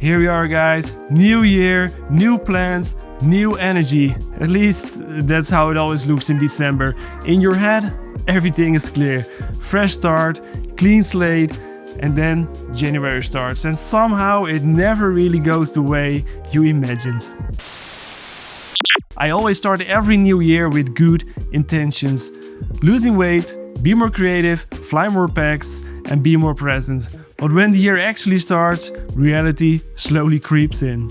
Here we are, guys. New year, new plans, new energy. At least that's how it always looks in December. In your head, everything is clear. Fresh start, clean slate, and then January starts. And somehow it never really goes the way you imagined. I always start every new year with good intentions. Losing weight, be more creative, fly more packs, and be more present. But when the year actually starts, reality slowly creeps in.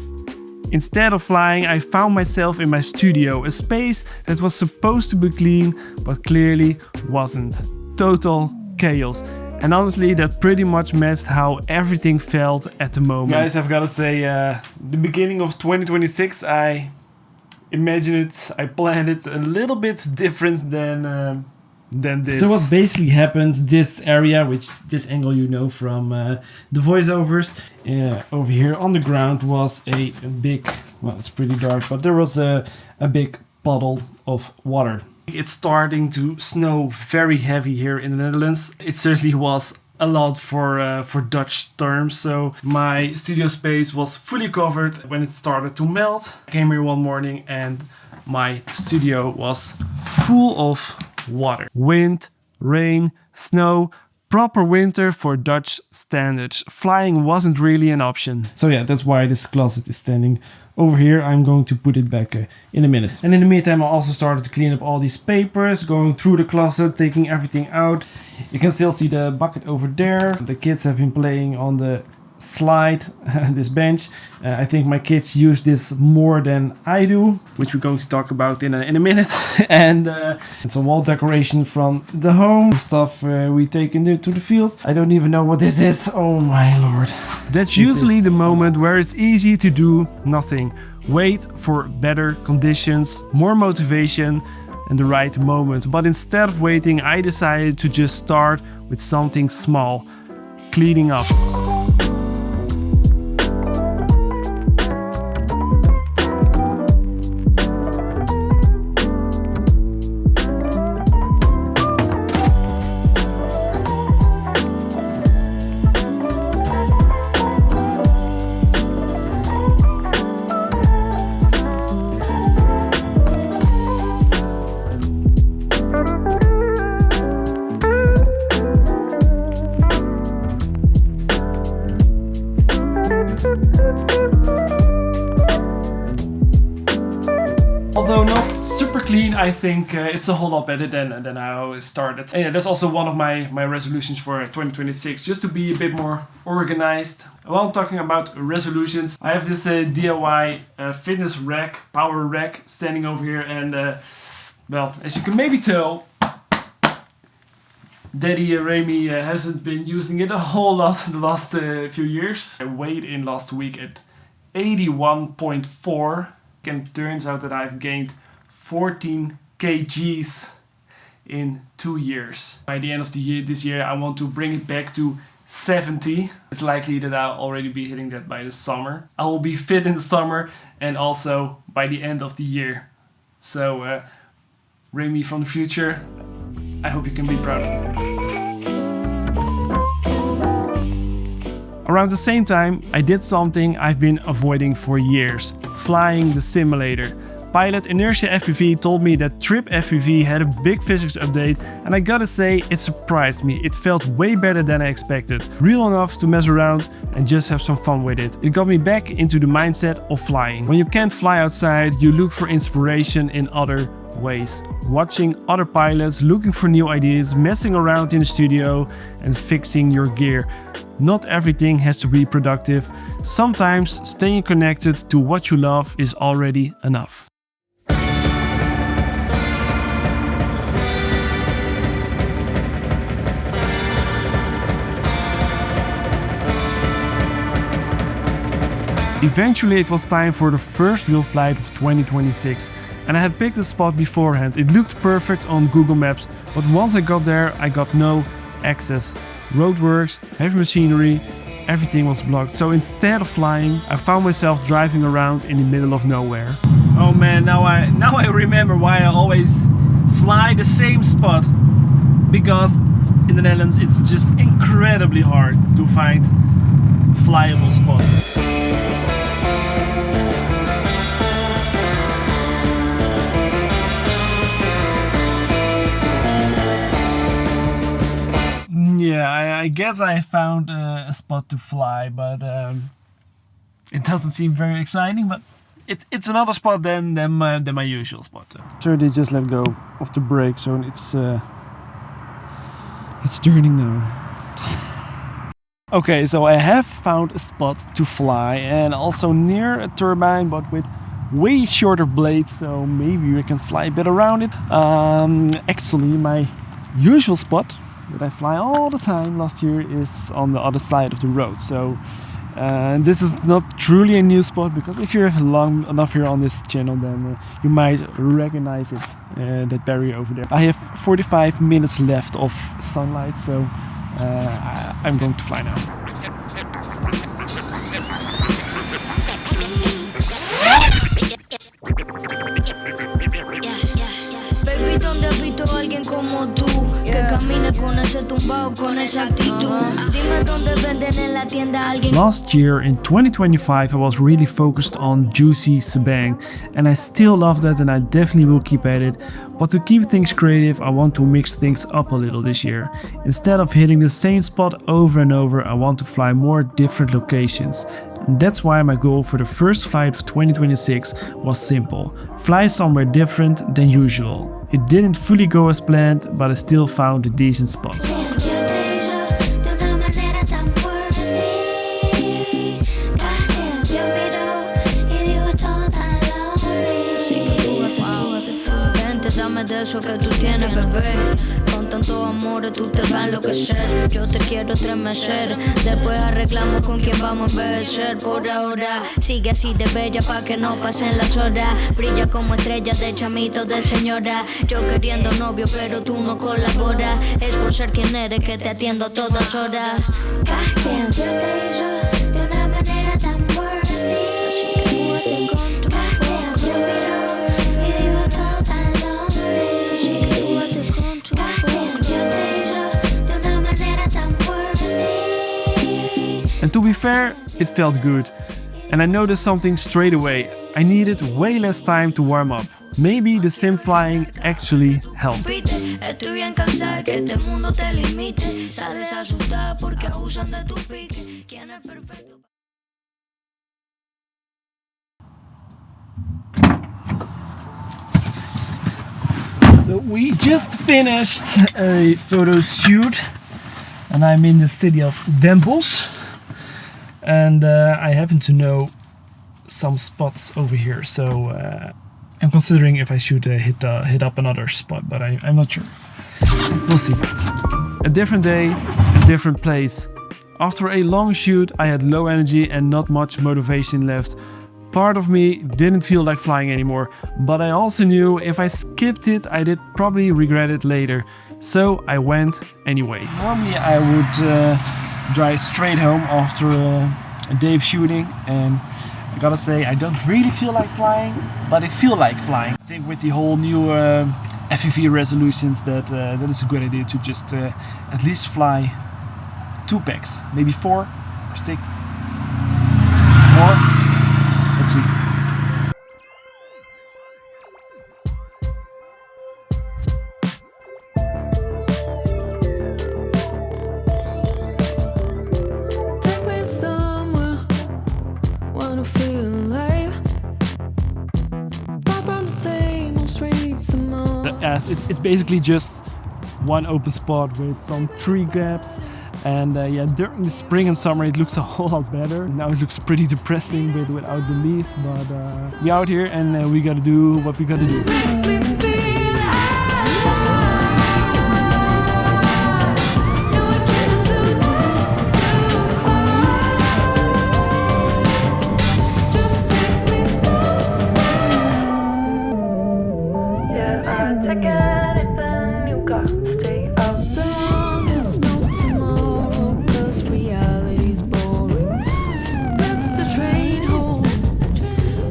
Instead of flying, I found myself in my studio, a space that was supposed to be clean, but clearly wasn't. Total chaos. And honestly, that pretty much matched how everything felt at the moment. Guys, I've got to say, the beginning of 2026, I imagined it, I planned it a little bit different than this. So what basically happened, this area, which this angle you know from the voiceovers, over here on the ground was a big, well, it's pretty dark, but there was a big puddle of water. It's starting to snow very heavy here in the Netherlands. It certainly was a lot for Dutch terms. So my studio space was fully covered when it started to melt. I came here one morning and my studio was full of water. Wind, rain, snow, proper winter for Dutch standards. Flying wasn't really an option. So yeah, that's why this closet is standing over here. I'm going to put it back in a minute. And in the meantime, I also started to clean up all these papers, going through the closet, taking everything out. You can still see the bucket over there. The kids have been playing on the slide, this bench. I think my kids use this more than I do, which we're going to talk about in a minute. and some wall decoration from the home, stuff we take into the field. I don't even know what this is. Oh my lord. That's usually the moment where it's easy to do nothing. Wait for better conditions, more motivation, and the right moment. But instead of waiting, I decided to just start with something small, cleaning up. Although not super clean, I think it's a whole lot better than I always started. And yeah, that's also one of my resolutions for 2026, just to be a bit more organized. While I'm talking about resolutions, I have this DIY fitness rack, power rack, standing over here. And well, as you can maybe tell, Daddy Remy hasn't been using it a whole lot the last few years. I weighed in last week at 81.4. And it turns out that I've gained 14 kgs in 2 years. By the end of the year, this year, I want to bring it back to 70. It's likely that I'll already be hitting that by the summer. I will be fit in the summer and also by the end of the year. So, Remy from the future, I hope you can be proud of me. Around the same time, I did something I've been avoiding for years, flying the simulator. Pilot Inertia FPV told me that Trip FPV had a big physics update, and I gotta say, it surprised me. It felt way better than I expected. Real enough to mess around and just have some fun with it. It got me back into the mindset of flying. When you can't fly outside, you look for inspiration in other ways. Watching other pilots, looking for new ideas, messing around in the studio and fixing your gear. Not everything has to be productive. Sometimes staying connected to what you love is already enough. Eventually it was time for the first real flight of 2026. And I had picked a spot beforehand. It looked perfect on Google Maps, but once I got there, I got no access. Roadworks, heavy machinery, everything was blocked. So instead of flying, I found myself driving around in the middle of nowhere. Oh man, now I remember why I always fly the same spot. Because in the Netherlands it's just incredibly hard to find flyable spots. guess I found a spot to fly, but it doesn't seem very exciting. But it's another spot than my usual spot. So they just let go of the brake, so it's turning now. Okay, so I have found a spot to fly, and also near a turbine, but with way shorter blades, so maybe we can fly a bit around it. Actually, my usual spot that I fly all the time last year is on the other side of the road. So this is not truly a new spot, because if you're long enough here on this channel, then you might recognize it, that barrier over there. I have 45 minutes left of sunlight, so I'm going to fly now. Baby, ¿dónde has visto a alguien como tú? Que camine con ese tumbao, con esa actitud. Dime dónde venden en la tienda alguien. Last year in 2025 I was really focused on juicy shebang, and I still love that, and I definitely will keep at it. But to keep things creative, I want to mix things up a little this year. Instead of hitting the same spot over and over, I want to fly more different locations. And that's why my goal for the first flight of 2026 was simple: fly somewhere different than usual. It didn't fully go as planned, but I still found a decent spot. Dame de eso que tú tienes, bebé. Con tanto amor tú te vas a enloquecer. Yo te quiero estremecer. Después arreglamos con quien vamos a envejecer. Por ahora sigue así de bella pa' que no pasen las horas. Brilla como estrella de chamito de señora. Yo queriendo novio pero tú no colaboras. Es por ser quien eres que te atiendo a todas horas. Yo te hizo de una manera tan fuerte. Así que júgate con tu And to be fair, it felt good. And I noticed something straight away. I needed way less time to warm up. Maybe the sim flying actually helped. Estoy bien cansada que este mundo te limite. Sales asustada porque abusan de tu pique. ¿Quién es perfecto? So we just finished a photo shoot, and I'm in the city of Den Bosch. And I happen to know some spots over here, so I'm considering if I should hit up another spot, but I'm not sure. We'll see. A different day, a different place. After a long shoot, I had low energy and not much motivation left. Part of me didn't feel like flying anymore, but I also knew if I skipped it, I did probably regret it later. So I went anyway. Normally I would drive straight home after a day of shooting, and I gotta say I don't really feel like flying, but I feel like flying. I think with the whole new FPV resolutions that is a good idea to just at least fly 2 packs, maybe 4 or 6 more. Let's see. Take me somewhere, wanna feel alive. Far from the same old streets of mine. It's basically just one open spot with some tree gaps. And yeah, during the spring and summer it looks a whole lot better. Now it looks pretty depressing without the leaves, but we out here and we gotta do what we gotta do.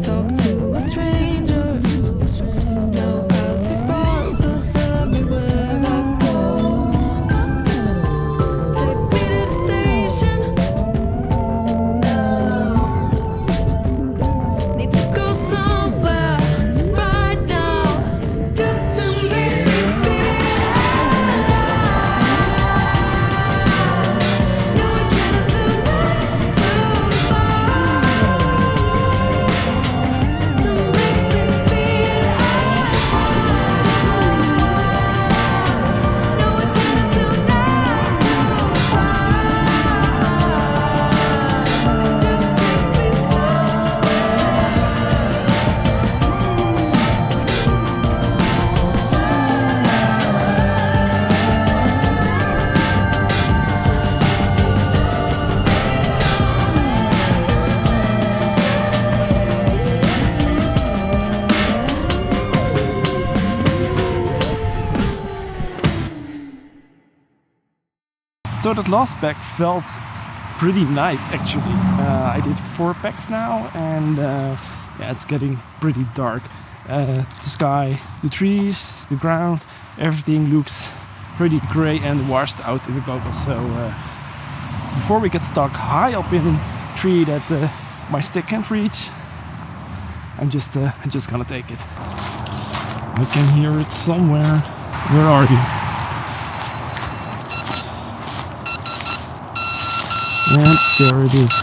Talk to a stranger. Now So that last pack felt pretty nice actually. I did 4 packs now, and yeah, it's getting pretty dark. The sky, the trees, the ground, everything looks pretty gray and washed out in the goggles. So before we get stuck high up in a tree that my stick can't reach, I'm just gonna take it. I can hear it somewhere. Where are you? And there it is.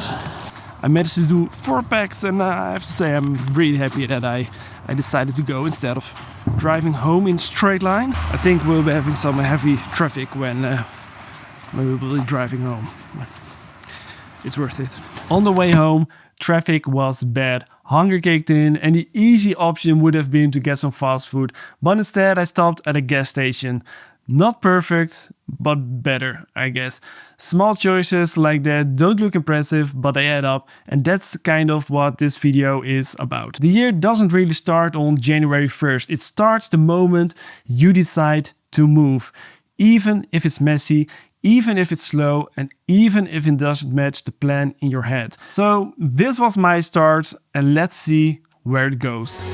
I managed to do 4 packs, and I have to say I'm really happy that I decided to go instead of driving home in straight line. I think we'll be having some heavy traffic when we will be driving home. It's worth it. On the way home, traffic was bad. Hunger kicked in, and the easy option would have been to get some fast food, but instead I stopped at a gas station. Not perfect, but better, I guess. Small choices like that don't look impressive, but they add up, and that's kind of what this video is about. The year doesn't really start on January 1st. It starts the moment you decide to move. Even if it's messy, even if it's slow, and even if it doesn't match the plan in your head. So this was my start, and let's see where it goes.